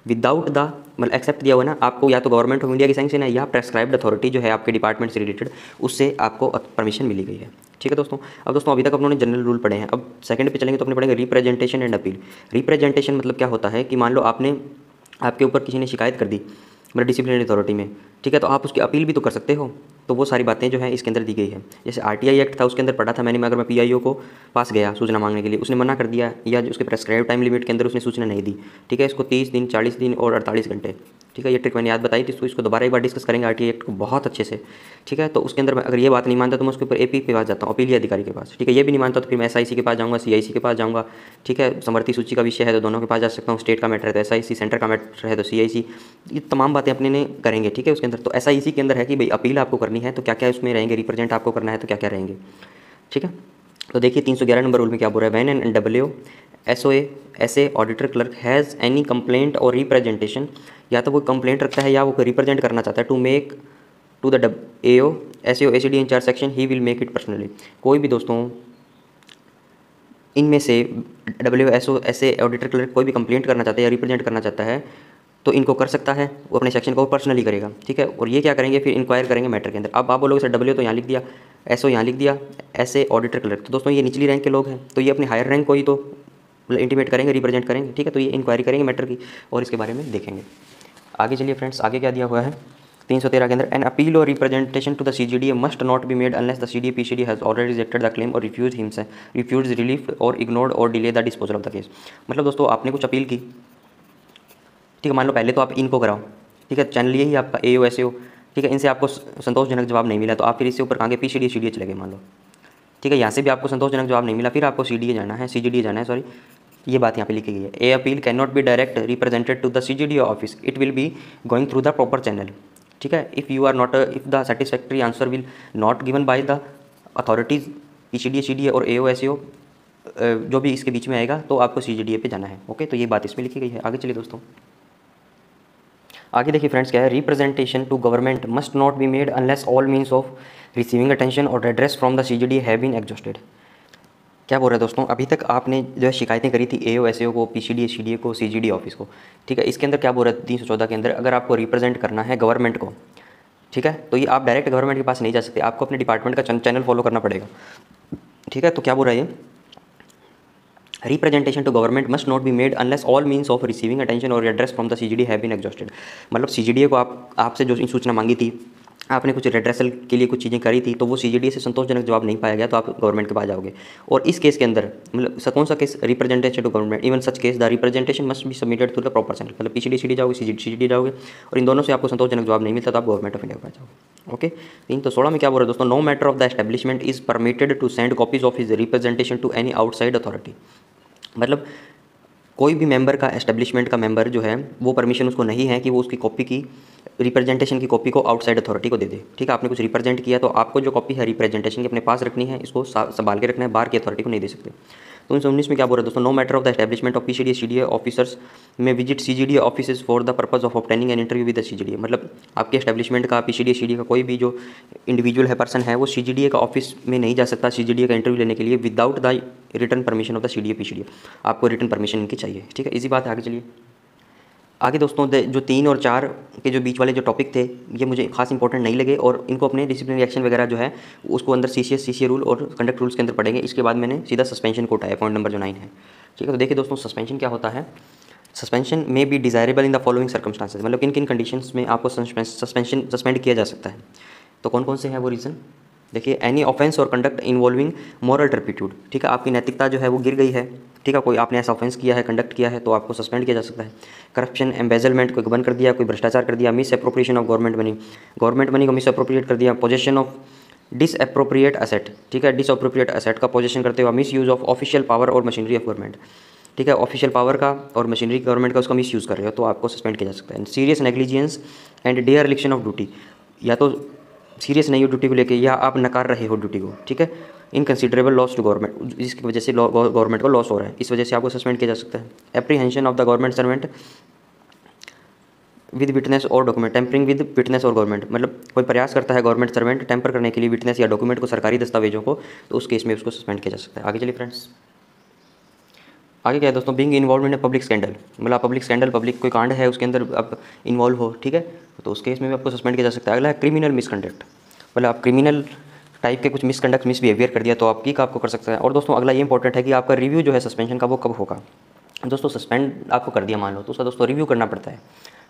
Speaker 1: विदाउट द, मतलब एक्सेप्ट दिया हुआ ना आपको, या तो गवर्नमेंट ऑफ इंडिया की सैंक्शन है या प्रेस्क्राइब्ड अथॉरिटी जो है आपके डिपार्टमेंट से रिलेटेड, उससे आपको परमिशन मिली गई है। ठीक है दोस्तों, अब दोस्तों अभी तक अपनों जनरल रूल पढ़े हैं, अब सेकंड पे चलेंगे तो अपने पढ़ेंगे रिप्रेजेंटेशन एंड अपील। रिप्रेजेंटेशन मतलब क्या होता है कि मान लो आपने, आपके ऊपर किसी ने शिकायत कर दी, मतलब डिसिप्लिनरी अथॉरिटी में, ठीक है, तो आप उसकी अपील भी तो कर सकते हो। तो वो सारी बातें जो है इसके अंदर दी गई है। जैसे आरटीआई एक्ट था, उसके अंदर पढ़ा था मैंने, अगर मैं पीआईओ को पास गया सूचना मांगने के लिए, उसने मना कर दिया या जो उसके प्रेस्क्राइब टाइम लिमिट के अंदर उसने सूचना नहीं दी, ठीक है, इसको 30 दिन, 40 दिन और 48 घंटे, ठीक है, ये ट्रिक मैंने याद बताई थी। इसको दोबारा एक बार डिस्कस करेंगे आरटीआई एक्ट को बहुत अच्छे से, ठीक है। तो उसके अंदर मैं अगर ये बात नहीं मानता तो मैं उसके ऊपर एपी के पास जाता हूँ, अपीलीय अधिकारी के पास, ठीक है। ये भी नहीं मानता तो फिर मैं एसआईसी के पास जाऊँगा, सीआईसी के पास जाऊँगा, ठीक है। समवर्ती सूची का विषय है तो दोनों के पास जा सकता हूँ, स्टेट का मैटर है तो एसआईसी, सेंटर का मैटर है तो सीआईसी, ये तमाम बातें अपने ने करेंगे, ठीक है। उसके अंदर तो एसआईसी के अंदर है कि भाई अपील आपको करनी है तो क्या क्या उसमें रहेंगे, रिप्रेजेंट आपको करना है तो क्या क्या रहेंगे, ठीक है। तो देखिए 311 नंबर रूल में क्या बोल रहा है, when an W SOA SA auditor clerk has any complaint or representation, या तो कोई कंप्लेंट रखता है या वो रिप्रेजेंट करना चाहता है, to make to the AO SO ACD incharge section, he will make it personally. कोई भी दोस्तों इनमें से W S O SA auditor clerk कोई भी कंप्लेंट करना चाहता है या रिप्रेजेंट करना चाहता है तो इनको कर सकता है, वो अपने सेक्शन को पर्सनली करेगा, ठीक है। और ये क्या करेंगे, फिर इंक्वायर करेंगे मैटर के अंदर। अब आप बोलोगे सर डब्ल्यू तो यहाँ लिख दिया, एसओ यहाँ लिख दिया, एसए ऑडिटर क्लर्क, तो दोस्तों ये निचली रैंक के लोग हैं, तो ये अपने हायर रैंक को ही तो इंटीमेट करेंगे, रिप्रेजेंट करेंगे, ठीक है। तो ये इंक्वायरी करेंगे मैटर की और इसके बारे में देखेंगे। आगे चलिए फ्रेंड्स, आगे क्या दिया हुआ है 313 के अंदर, एन अपील और representation to the CGDA must not be made unless the CDA PCD has already rejected the claim और रिफ्यूज रिलीफ और इग्नोर्ड और delay the disposal of the case. मतलब दोस्तों आपने कुछ अपील की, ठीक है, मान लो पहले तो आप इनको कराओ, ठीक है, चैनल यही आपका एओ एसएओ, ठीक है, इनसे आपको संतोषजनक जवाब नहीं मिला तो आप फिर इससे ऊपर कहाँ पीसीडी सीडीए चले गए मान लो, ठीक है। यहाँ से भी आपको संतोषजनक जवाब नहीं मिला, फिर आपको सीडीए जाना है, सीजीडीए जाना है, सॉरी, ये बात यहाँ पे लिखी गई है। A appeal can not be direct represented to the CGDA office, it will be going through the proper channel, ठीक है। If you are not, if the satisfactory answer will not given by the authorities PCDA CDA और AO एसएओ जो भी इसके बीच में आएगा तो आपको सीजीडीए पे जाना है, ओके। तो ये बात इसमें लिखी गई है। आगे चलिए दोस्तों, आगे देखिए फ्रेंड्स क्या है, representation to government must not be made unless all means of receiving attention और address from the CGDA have been exhausted. क्या बोल रहे हैं दोस्तों, अभी तक आपने जो है शिकायतें करी थी एओ एसएओ को, पीसीडीए सीडीए को, सीजीडी ऑफिस को, ठीक है। इसके अंदर क्या बोल रहा है 314 के अंदर, अगर आपको रिप्रेजेंट करना है गवर्नमेंट को, ठीक है, तो ये आप डायरेक्ट गवर्नमेंट के पास नहीं जा सकते, आपको अपने डिपार्टमेंट का चैनल फॉलो करना पड़ेगा, ठीक है। तो क्या बोल रहा है ये, representation to government must not be made unless all means of receiving attention और address from the CGD have been exhausted. मतलब सीजीडीए को आपसे जो सूचना मांगी थी, आपने कुछ रेड्रेसल के लिए कुछ चीज़ें करी थी, तो वो सीजीडीए से संतोषजनक जवाब नहीं पाया गया तो आप गवर्नमेंट के पास जाओगे। और इस केस के अंदर मतलब कौन सा case, representation to government, even such case the representation must be submitted through the proper channel, मतलब पीसीडी सीडी जाओगे, सीजीडी जाओगे, और इन दोनों से आपको संतोषजनक जवाब नहीं मिलता तो आप गवर्नमेंट ऑफ इंडिया के पास जाओगे, ओके। 316 में क्या बोल रहे हैं दोस्तों, no matter of the establishment is permitted to send copies of his representation to any outside authority. मतलब कोई भी मेंबर का, एस्टेब्लिशमेंट का मेंबर जो है वो परमिशन उसको नहीं है कि वो उसकी कॉपी की, रिप्रेजेंटेशन की कॉपी को आउटसाइड अथॉरिटी को दे दे, ठीक है। आपने कुछ रिप्रेजेंट किया तो आपको जो कॉपी है रिप्रेजेंटेशन की अपने पास रखनी है, इसको संभाल के रखना है, बाहर की अथॉरिटी को नहीं दे सकते। तो 19 में क्या बोल रहे हैं दोस्तों, no matter of the establishment of PCDA CDA officers में visit CGDA office for the purpose of obtaining an interview with the CGDA. मतलब आपके एस्टेब्लिशमेंट का, पीसीडीए सीडीए का कोई भी जो इंडिविजुअल है, पर्सन है, वो सीजीडीए का ऑफिस में नहीं जा सकता सीजीडीए का इंटरव्यू लेने के लिए without the return permission of the CDA PCDA. आपको रिटर्न परमिशन इनकी चाहिए, ठीक है, इसी बात है। आगे चलिए, आगे दोस्तों जो 3 और 4 के जो बीच वाले जो टॉपिक थे ये मुझे खास इंपॉर्टेंट नहीं लगे और इनको अपने डिसिप्लिनरी एक्शन वगैरह जो है उसको अंदर सीसीए रूल और कंडक्ट रूल्स के अंदर पढ़ेंगे। इसके बाद मैंने सीधा सस्पेंशन को उठाया, पॉइंट नंबर जो 9 है, ठीक है। तो देखिए दोस्तों, सस्पेंशन क्या होता है, सस्पेंशन में be desirable in the following circumstances, मतलब किन किन कंडीशंस में आपको सस्पेंड किया जा सकता है। तो कौन कौन से हैं वो रीज़न, देखिए, एनी ऑफेंस और कंडक्ट इन्वॉल्विंग मॉरल टर्पिट्यूड, ठीक है, आपकी नैतिकता जो है वो गिर गई है, ठीक है, कोई आपने ऐसा ऑफेंस किया है, कंडक्ट किया है तो आपको सस्पेंड किया जा सकता है। करप्शन, एम्बेजलमेंट, कोई बंद कर दिया, कोई भ्रष्टाचार कर दिया, misappropriation of government money को मिस अप्रोप्रिएट कर दिया, possession of disappropriate asset, ठीक है, डिस अप्रोप्रिएट एसेट का पोजेशन करते हुए misuse of official power or machinery of government, ठीक है, ऑफिशियल पावर का और मशीनरी गवर्नमेंट का उसका मिस यूज़ कर रहे हो तो आपको सस्पेंड किया जा सकता है। Serious negligence and dereliction of duty, या तो सीरियस नहीं हो ड्यूटी को लेके या आप नकार रहे हो ड्यूटी को, ठीक है, इनकंसिडरेबल लॉस टू गवर्नमेंट, जिसकी वजह से गवर्नमेंट को लॉस हो रहा है, इस वजह से आपको सस्पेंड किया जा सकता है। Apprehension of the government servant with witness और डॉक्यूमेंट, टेम्परिंग विद विटनेस और गवर्नमेंट, मतलब कोई प्रयास करता है गवर्नमेंट सर्वेंट टेम्पर करने के लिए विटनेस या डॉक्यूमेंट को, सरकारी दस्तावेजों को, तो उस केस में उसको सस्पेंड किया जा सकता है। आगे चलिए फ्रेंड्स, आगे क्या है दोस्तों, being involve in a public scandal, मतलब पब्लिक स्कैंडल, पब्लिक कोई कांड है उसके अंदर आप इन्वॉल्व हो, ठीक है, तो उस केस में भी आपको सस्पेंड किया जा सकता है। अगला है क्रिमिनल मिसकंडक्ट, मतलब आप क्रिमिनल टाइप के कुछ मिसकंडक्ट, मिसबिहेवियर कर दिया तो आपकी का आपको कर सकता है। और दोस्तों अगला ये इंपॉर्टेंट है कि आपका रिव्यू जो है सस्पेंशन का वो कब होगा। दोस्तों सस्पेंड आपको कर दिया मान लो तो उसका दोस्तों रिव्यू करना पड़ता है,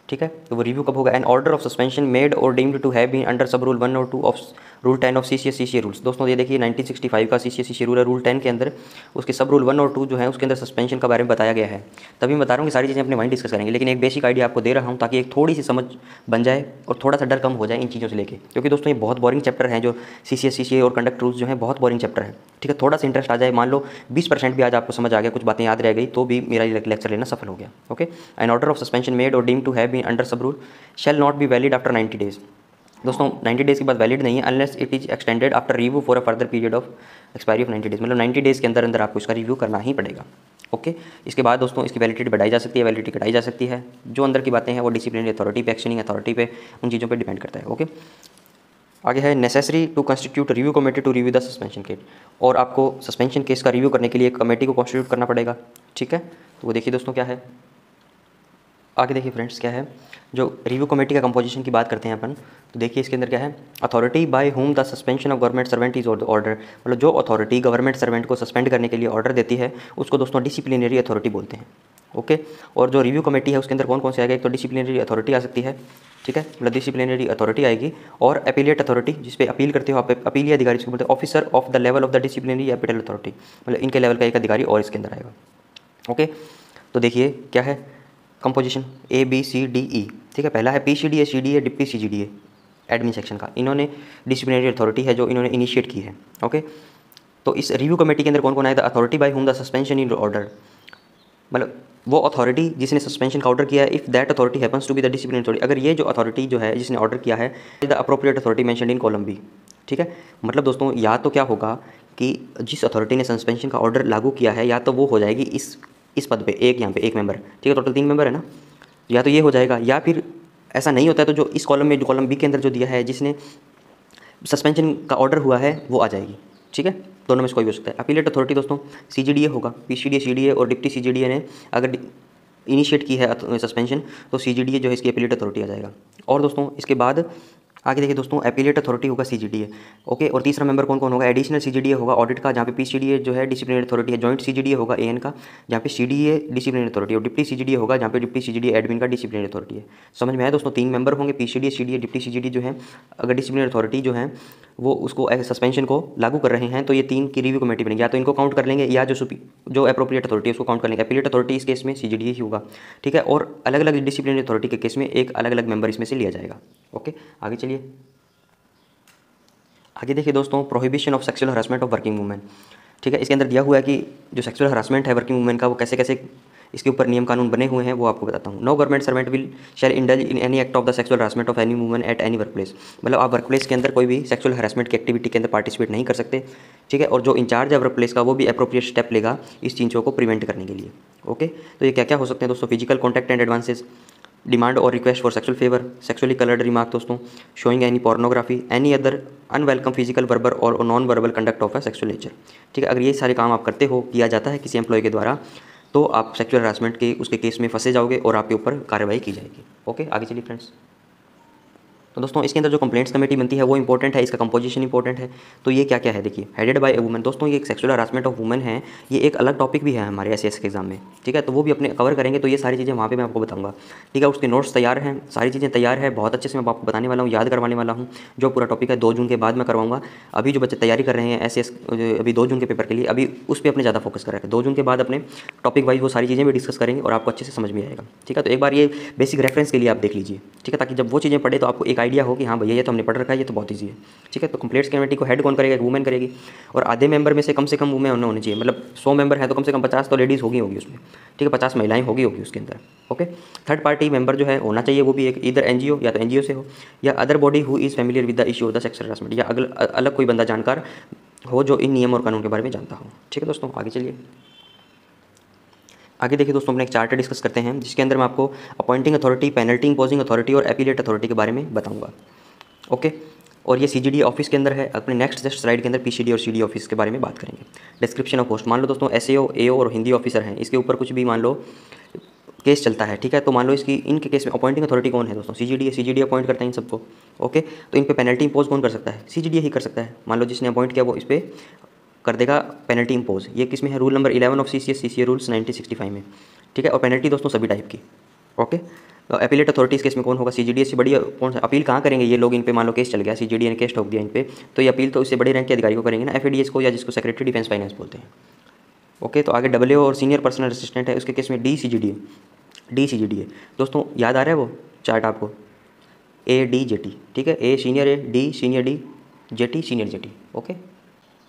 Speaker 1: ठीक है। तो वो रिव्यू कब होगा? An order of suspension made और deemed to have been under sub rule 1 और 2 of rule 10 of CCA rules. दोस्तों ये देखिए 1965 का CCA रूल है, रूल 10 के अंदर उसके सब रूल 1 और 2 जो है उसके अंदर सस्पेंशन के बारे में बताया गया है। तभी मैं बता रहा हूँ कि सारी चीज़ें अपने माइंड डिस्कस करेंगे, लेकिन एक बेसिक आइडिया आपको दे रहा हूँ ताकि एक थोड़ी सी समझ बन जाए और थोड़ा सा डर कम हो जाए इन चीज़ों से लेके, क्योंकि दोस्तों ये बहुत बोरिंग चैप्टर है जो CCA और कंडक्ट रूल्स जो है बहुत बोरिंग चैप्टर है। ठीक है, थोड़ा सा इंटरेस्ट आ जाए, मान लो 20% भी आज आपको समझ आ गया, कुछ बातें याद रह गई, तो भी मेरा ये लेक्चर लेना सफल हो गया। Okay, an order of suspension made और deemed to have been under sub rule shall not be valid after 90 days. दोस्तों 90 डेज़ के बाद वैलिड नहीं है unless it is extended after review for a further period of expiry of 90 days. मतलब 90 days के अंदर अंदर आपको इसका रिव्यू करना ही पड़ेगा। ओके, इसके बाद दोस्तों इसकी वैलिडिटी बढ़ाई जा सकती है, वैलिडिटी घटाई जा सकती है। जो अंदर की बातें हैं वो डिसिप्लिनरी अथॉरिटी पे, एक्शनिंग अथॉरिटी पे, उन चीज़ों पे डिपेंड करता है। ओके, आगे है necessary to constitute review committee to review the suspension case. और आपको सस्पेंशन केस का रिव्यू करने के लिए एक कमेटी को कॉन्स्टिट्यूट करना पड़ेगा। ठीक है, तो वो देखिए दोस्तों क्या है, आगे देखिए फ्रेंड्स क्या है, जो रिव्यू कमेटी का कंपोजिशन की बात करते हैं अपन, तो देखिए इसके अंदर क्या है, authority by whom the suspension of government servant is order. मतलब जो अथॉरिटी गवर्नमेंट सर्वेंट को सस्पेंड करने के लिए ऑर्डर देती है उसको दोस्तों डिसिप्लिनरी अथॉरिटी बोलते हैं। ओके, और जो रिव्यू कमेटी है उसके अंदर कौन कौन से आएगा, एक तो डिसिप्लिनरी अथॉरिटी आ सकती है। ठीक है, मतलब डिसिप्लिनरी अथॉरिटी आएगी, और अपीलिएट अथॉरिटी जिस पे अपील करते हो आप, अपीली अधिकारी जिसको बोलते हैं, officer of the level of the disciplinary एपिटल अथॉरिटी, मतलब इनके लेवल का एक अधिकारी और इसके अंदर आएगा। ओके, तो देखिए क्या है कंपोजिशन ABCDE। ठीक है, पहला है PCDA, CDA, deputy CGDA admin section का, इन्होंने डिसिप्लिनरी अथॉरिटी है जो इन्होंने इनिशिएट की है। ओके, तो इस रिव्यू कमेटी के अंदर कौन कौन आया था, authority by whom the suspension in order, मतलब वो अथॉरिटी जिसने सस्पेंशन का ऑर्डर किया है, if that authority happens to be the disciplinary authority, अगर ये जो अथॉरिटी जो है जिसने ऑर्डर किया है the appropriate authority mentioned in column B। ठीक है, मतलब दोस्तों या तो क्या होगा कि जिस अथॉरिटी ने सस्पेंशन का ऑर्डर लागू किया है या तो वो हो जाएगी इस पद पे एक, यहाँ पे एक मेंबर। ठीक है, टोटल 3 मेंबर है ना, या तो ये हो जाएगा, या फिर ऐसा नहीं होता है तो जो इस कॉलम में, जो कॉलम B के अंदर जो दिया है जिसने सस्पेंशन का ऑर्डर हुआ है वो आ जाएगी। ठीक है, दोनों में से कोई भी हो सकता है। अपीलेट अथॉरिटी दोस्तों CGDA होगा, PCDA CDA और डिप्टी CGDA ने अगर इनिशिएट की है सस्पेंशन तो CGDA जो है इसकी अपीलेट अथॉरिटी आ जाएगा। और दोस्तों इसके बाद आगे देखिए दोस्तों, अपीलेट अथॉरिटी होगा CGDA। ओके, और तीसरा मेंबर कौन कौन होगा, एडिशनल CGDA होगा ऑडिट का, जहाँ पे PCDA जो है डिसिप्लिनरी अथॉरिटी है, जॉइंट CGDA होगा AN का, जहाँ पे CDA डिसिप्लिनरी अथॉरिटी, और डिप्टी CGDA होगा जहाँ पे डिप्टी CGDA एडमिन का डिसिप्लिनरी अथॉरिटी है। समझ में आया दोस्तों, 3 मेंबर होंगे PCDA CDA डिप्टी CGDA जो है, अगर डिसिप्लिनरी अथॉरिटी जो है वो उसको सस्पेंशन को लागू कर रहे हैं तो ये 3 की रिव्यू कमेटी बनेगी, या तो इनको काउंट कर लेंगे या जो अप्रोप्रिएट अथॉरिटी है उसको काउंट कर लेंगे। अपीलेट अथॉरिटी इस केस में CGDA ही होगा। ठीक है, और अलग अलग डिसिप्लिनरी अथॉरिटी के केस में एक अलग अलग मेंबर इसमें से लिया जाएगा। ओके, आगे चलिए, आगे देखिए दोस्तों, prohibition of sexual harassment of working women. ठीक है, इसके अंदर दिया हुआ है कि जो सेक्सुअल हरासमेंट है वर्किंग वुमेन का वो कैसे कैसे इसके ऊपर नियम कानून बने हुए हैं वो आपको बताता हूँ। No government servant will shall indulge in any act of the sexual harassment of any woman at any work place. मतलब आप वर्क प्लेस के अंदर कोई भी सेक्सुअल हरासमेंट की एक्टिविटी के अंदर पार्टिसिपेट नहीं कर सकते। ठीक है, और जो इंचार्ज है वर्क प्लेस का वो भी अप्रोप्रिएट स्टेप लेगा इस चीज़ों को प्रिवेंट करने के लिए। ओके, तो ये क्या क्या हो सकते हैं दोस्तों, physical contact and advances, demand और request for sexual favour, sexually coloured remark दोस्तों, showing any pornography, any other unwelcome physical verbal और non verbal conduct of a sexual nature. ठीक है, अगर ये सारे काम आप करते हो, किया जाता है किसी एम्प्लॉय के द्वारा, तो आप सेक्सुअल हरासमेंट के उसके केस में फंसे जाओगे और आपके ऊपर कार्रवाई की जाएगी। ओके, आगे चलिए फ्रेंड्स। तो दोस्तों इसके अंदर जो कंप्लेंट्स कमेटी बनती है वो इंपॉर्टेंट है, इसका कंपोजिशन इंपॉर्टेंट है। तो ये क्या क्या है देखिए, हेडेड बाय ए वुमन। दोस्तों ये एक सेक्सुअल हरासमेंट ऑफ वुमन है, ये एक अलग टॉपिक भी है हमारे SAS के एग्जाम में। ठीक है, तो वो भी अपने कवर करेंगे, तो ये सारी चीज़ें वहाँ पे मैं आपको बताऊँगा। ठीक है, उसके नोट्स तैयार हैं, सारी चीज़ें तैयार है, बहुत अच्छे से मैं आपको बताने वाला हूँ, याद करवाने वाला हूँ। जो पूरा टॉपिक है 2 जून के बाद मैं करवाऊँगा। अभी जो बच्चे तैयारी कर रहे हैं SAS अभी 2 जून के पेपर के लिए, अभी उस पर अपने ज़्यादा फोकस कर रहे हैं। 2 जून के बाद अपने टॉपिक वाइज वो सारी चीज़ें भी डिस्कस करेंगे और आपको अच्छे से समझ में आएगा। ठीक है, तो एक बार ये बेसिक रेफरेंस के लिए आप देख लीजिए। ठीक है, ताकि जब वो चीज़ें पढ़े तो आपको एक आइडिया हो कि हाँ भैया ये तो हमने पढ़ रखा है, ये तो बहुत ईजी है। ठीक है, तो कंप्लेंट्स कमेटी को हेड कौन करेगा, वुमेन करेगी, और आधे मेंबर में से कम वुमेन होने चाहिए। मतलब 100 मेंबर है तो कम से कम 50 तो लेडीज़ होगी उसमें। ठीक है, 50 महिलाएं होगी उसके अंदर। ओके, थर्ड पार्टी मेंबर जो है होना चाहिए, वो भी एक इधर NGO या तो NGO से हो, या other body who is familiar with the issue of the sexual harassment, या अलग कोई बंदा जानकार हो जो इन नियम और कानून के बारे में जानता हो। ठीक है दोस्तों, आगे चलिए। आगे देखिए दोस्तों, अपने एक चार्टर डिस्कस करते हैं जिसके अंदर मैं आपको appointing authority, penalty imposing authority और अपीलेट अथॉरिटी के बारे में बताऊंगा। ओके, और ये CGD ऑफिस के अंदर है। अपने नेक्स्ट जस्ट स्लाइड के अंदर PCD और CD ऑफिस के बारे में बात करेंगे। डिस्क्रिप्शन ऑफ पोस्ट, मान लो दोस्तों SAO, AO और हिंदी ऑफिसर हैं, इसके ऊपर कुछ भी मान लो केस चलता है। ठीक है, तो मान लो इनके केस में अपॉइंटिंग अथॉरिटी कौन है दोस्तों, CGD अपॉइंट करता है इन सबको। ओके, तो इन पे पेनल्टी इंपोज कौन कर सकता है, CGD ही कर सकता है। मान लो जिसने अपॉइंट किया वो इस पर कर देगा पेनल्टी इंपोज। ये किस में है, rule number 11 of CCA rules 1965 में। ठीक है, और पेनल्टी दोस्तों सभी टाइप की। ओके, अपीलेट अथॉरिटीज़ केस में कौन होगा, CGDA से बड़ी कौन सा अपील कहाँ करेंगे ये लोग, इन पे मान लो केस चल गया, CGDA ने केस ठोक दिया इन पे, तो ये अपील तो इससे बड़े रैंक के अधिकारी को करेंगे ना, FADS को, या जिसको सेक्रेटरी डिफेंस फाइनेंस बोलते हैं। ओके, तो आगे WO और सीनियर पर्सनल असिस्टेंट है, उसके केस में DCGDA। दोस्तों याद आ रहा है वो चार्ट आपको, ADJT, ठीक है, A senior A, D senior D, JT senior JT। Okay,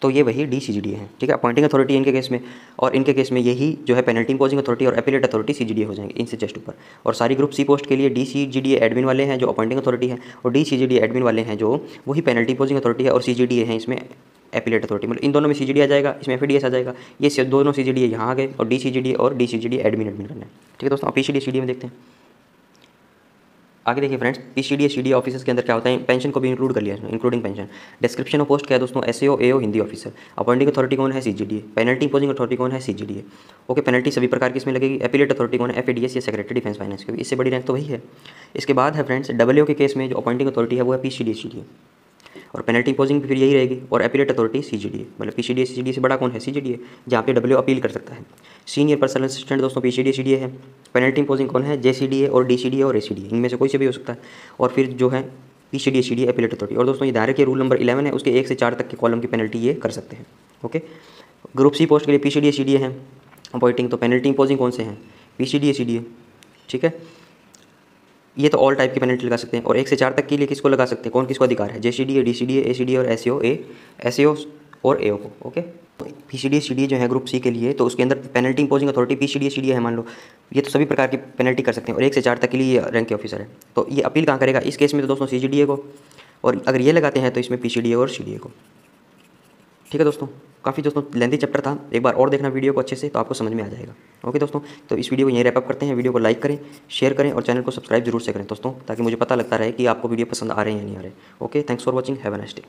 Speaker 1: तो ये वही DCGDA है, ठीक है, अपॉइंटिंग अथॉरिटी इनके केस में, और इनके केस में यही जो है पेनल्टी इंपोजिंग अथॉरिटी और अपीलेट अथॉरिटी CGDA हो जाएंगे, इनसे जस्ट ऊपर। और सारी ग्रुप C पोस्ट के लिए DCGDA एडमिन वाले हैं जो अपॉइंटिंग अथॉरिटी है, और DCGDA एडमिन वाले हैं जो वही पेनल्टी इंपोजिंग अथॉरिटी है, और CGDA है इसमें अपीलेट अथॉरिटी। मतलब इन दोनों में CGDA आ जाएगा, इसमें FADS आ जाएगा, ये दोनों CGDA यहाँ आ गए, और DCGDA और DCGDA एडमिन करना है, ठीक है दोस्तों। अब PCDA में देखते हैं आगे। देखिए फ्रेंड्स, PCDA CDA ऑफिसर्स के अंदर क्या होता है, पेंशन को भी इंक्लूड कर लिया इसमें, including pension. Description of post क्या है दोस्तों, SAO AO Hindi officer. Appointing authority कौन है, CGDA। पेनल्टी इंपोजिंग अथॉरिटी कौन है, CGDA। ओके, पेनल्टी सभी प्रकार की इसमें लगेगी। अपीलेट अथॉरिटी कौन है, FADS या सेक्रेटरी डिफेंस फाइनेंस, क्योंकि इससे बड़ी रैंक तो वही है। इसके बाद है फ्रेंड्स WO के केस में जो अपॉइंटिंग अथॉरिटी है वो है PCDA CDA, और पेनल्टी इंपोजिंग भी फिर यही रहेगी, और अपीलेट अथॉरिटी CGDA। मतलब PCDA CGDA से बड़ा कौन है, CGDA, जहाँ पे WO अपील कर सकता है। सीनियर पर्सनल असिस्टेंट दोस्तों PCDA CDA है। पेनल्टी इंपोजिंग कौन है, JCDA और DCDA और ACDA, इनमें से कोई से भी हो सकता है। और फिर जो है PCDA CDA अपीलेट अथॉरिटी। और दोस्तों ये ध्यान रखिए, रूल नंबर 11 है, उसके 1 से 4 तक के कॉलम की पेनल्टी ये कर सकते हैं। ओके, ग्रुप C पोस्ट के लिए PCDA CDA है अपॉइंटिंग, तो पेनल्टी इंपोजिंग कौन से हैं, PCDA CDA, ठीक है। ये तो ऑल टाइप की पेनल्टी लगा सकते हैं, और 1 से 4 तक के लिए किसको लगा सकते हैं, कौन किसको अधिकार है, JCDA DCDA ACDA और SAO और AO को। ओके, PCDA CDA जो है ग्रुप C के लिए, तो उसके अंदर penalty imposing authority PCDA CDA है मान लो, ये तो सभी प्रकार की पेनल्टी कर सकते हैं, और 1 से 4 तक के लिए रैंक के ऑफिसर है। तो ये अपील कहाँ करेगा, इस केस में तो दोस्तों CGDA को, और अगर ये लगाते हैं तो इसमें PCDA और CDA को, ठीक है दोस्तों। काफ़ी दोस्तों लेंथी चैप्टर था, एक बार और देखना वीडियो को अच्छे से, तो आपको समझ में आ जाएगा। ओके दोस्तों, तो इस वीडियो को यहीं रैप अप करते हैं। वीडियो को लाइक करें, शेयर करें, और चैनल को सब्सक्राइब जरूर से करें दोस्तों, ताकि मुझे पता लगता रहे कि आपको वीडियो पसंद आ रहे हैं या नहीं आ रहे। Okay, thanks for watching, have a nice day.